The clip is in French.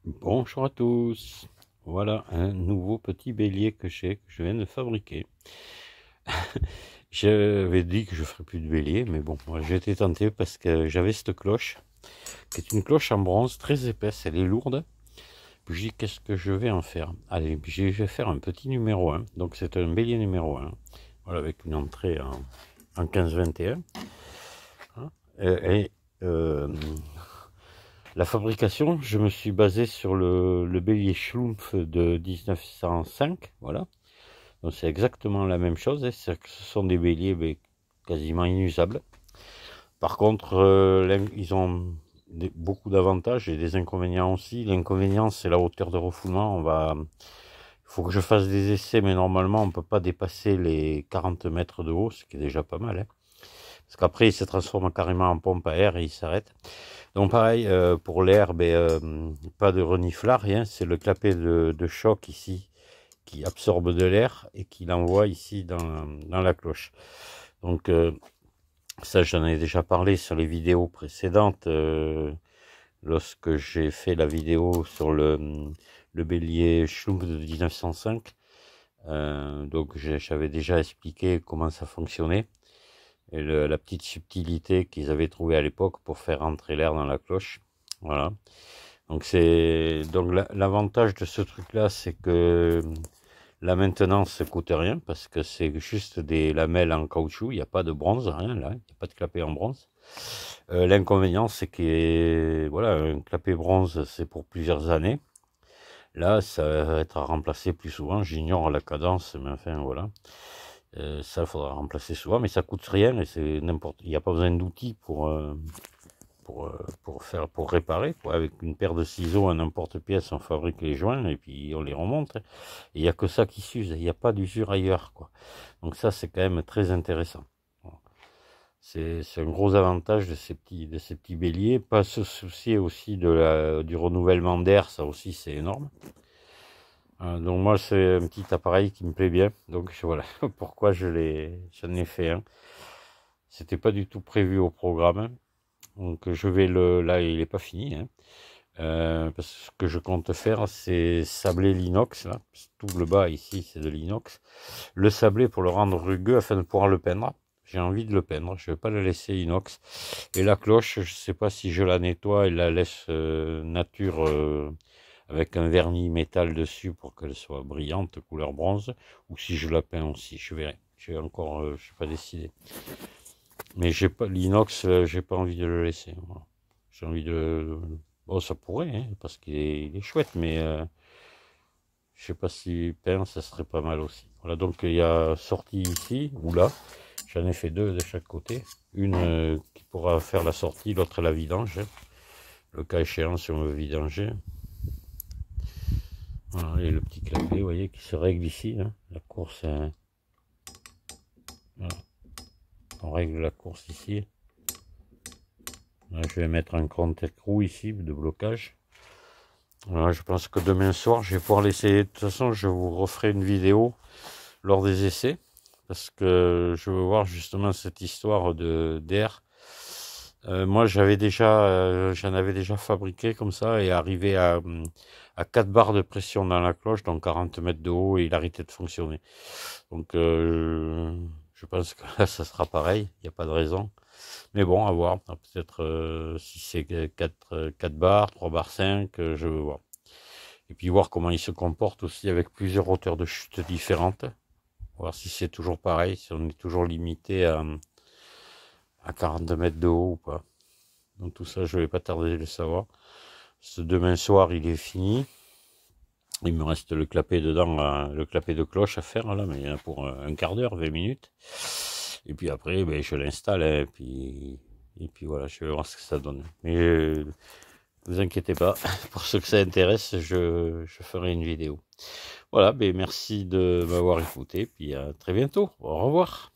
Bonjour à tous. Voilà un nouveau petit bélier que je viens de fabriquer. J'avais dit que je ferais plus de bélier, mais bon, moi j'ai été tenté parce que j'avais cette cloche, qui est une cloche en bronze très épaisse, elle est lourde. Puis je dis qu'est-ce que je vais en faire? Allez, je vais faire un petit numéro 1. Donc c'est un bélier numéro 1. Voilà, avec une entrée en 15-21. Hein. Et la fabrication, je me suis basé sur le bélier Schlumpf de 1905, voilà. Donc c'est exactement la même chose, c'est que ce sont des béliers quasiment inusables. Par contre, ils ont beaucoup d'avantages et des inconvénients aussi. L'inconvénient, c'est la hauteur de refoulement. Il faut que je fasse des essais, mais normalement, on ne peut pas dépasser les 40 mètres de haut, ce qui est déjà pas mal. Parce qu'après, il se transforme carrément en pompe à air et il s'arrête. Donc pareil, pour l'air, pas de reniflard, rien. C'est le clapet de choc ici qui absorbe de l'air et qui l'envoie ici dans la cloche. Donc ça, j'en ai déjà parlé sur les vidéos précédentes, lorsque j'ai fait la vidéo sur le bélier Schlumpf de 1905. Donc j'avais déjà expliqué comment ça fonctionnait et la petite subtilité qu'ils avaient trouvée à l'époque pour faire entrer l'air dans la cloche. Voilà. Donc l'avantage de ce truc-là, c'est que la maintenance ne coûte rien parce que c'est juste des lamelles en caoutchouc, il n'y a pas de bronze, rien là, il n'y a pas de clapet en bronze. L'inconvénient, c'est que voilà, un clapet bronze, c'est pour plusieurs années. Là, ça va être remplacé plus souvent. J'ignore la cadence, mais enfin voilà. Ça, il faudra remplacer souvent, mais ça coûte rien et c'est n'importe. Il n'y a pas besoin d'outils pour réparer, quoi. Avec une paire de ciseaux à n'importe pièce, on fabrique les joints et puis on les remonte. Et il n'y a que ça qui s'use, il n'y a pas d'usure ailleurs, quoi. Donc ça, c'est quand même très intéressant. C'est un gros avantage de ces petits béliers. Pas se soucier aussi du renouvellement d'air, ça aussi c'est énorme. Donc moi, c'est un petit appareil qui me plaît bien. Donc voilà pourquoi j'en ai fait un. C'était pas du tout prévu au programme. Donc là il est pas fini, hein. Parce que ce que je compte faire, c'est sabler l'inox, là. Tout le bas ici, c'est de l'inox. Le sabler pour le rendre rugueux afin de pouvoir le peindre. J'ai envie de le peindre, je vais pas le laisser inox. Et la cloche, je sais pas si je la nettoie et la laisse nature avec un vernis métal dessus pour qu'elle soit brillante, couleur bronze, ou si je la peins aussi, je verrai. J'ai encore, je sais pas décidé. Mais j'ai pas l'inox, j'ai pas envie de le laisser. Voilà. J'ai envie de. Bon, ça pourrait, hein, parce il est chouette, mais je sais pas si peint, ça serait pas mal aussi. Voilà, donc il y a sortie ici ou là. J'en ai fait deux de chaque côté. Une qui pourra faire la sortie, l'autre la vidange. Le cas échéant, si on veut vidanger. Voilà, et le petit clapet, vous voyez, qui se règle ici. Hein. La course, voilà. On règle la course ici. Là, je vais mettre un contre-écrou ici de blocage. Voilà, je pense que demain soir, je vais pouvoir l'essayer. De toute façon, je vous referai une vidéo lors des essais. Parce que je veux voir justement cette histoire d'air. Moi, j'en avais déjà fabriqué comme ça et arrivé à 4 barres de pression dans la cloche, donc 40 mètres de haut, et il arrêtait de fonctionner. Donc, je pense que là, ça sera pareil, il n'y a pas de raison. Mais bon, à voir. Peut-être si c'est 4 barres, 3 barres 5, je veux voir. Et puis voir comment il se comporte aussi avec plusieurs hauteurs de chute différentes. Voir si c'est toujours pareil, si on est toujours limité à 42 mètres de haut ou pas. Donc tout ça, je ne vais pas tarder de le savoir. Demain soir, il est fini. Il me reste le clapet dedans, le clapet de cloche à faire, là, mais il y en a pour un quart d'heure, 20 minutes. Et puis après, je l'installe, hein, et puis voilà, je vais voir ce que ça donne. Mais ne vous inquiétez pas, pour ceux que ça intéresse, je ferai une vidéo. Voilà, merci de m'avoir écouté, puis à très bientôt. Au revoir.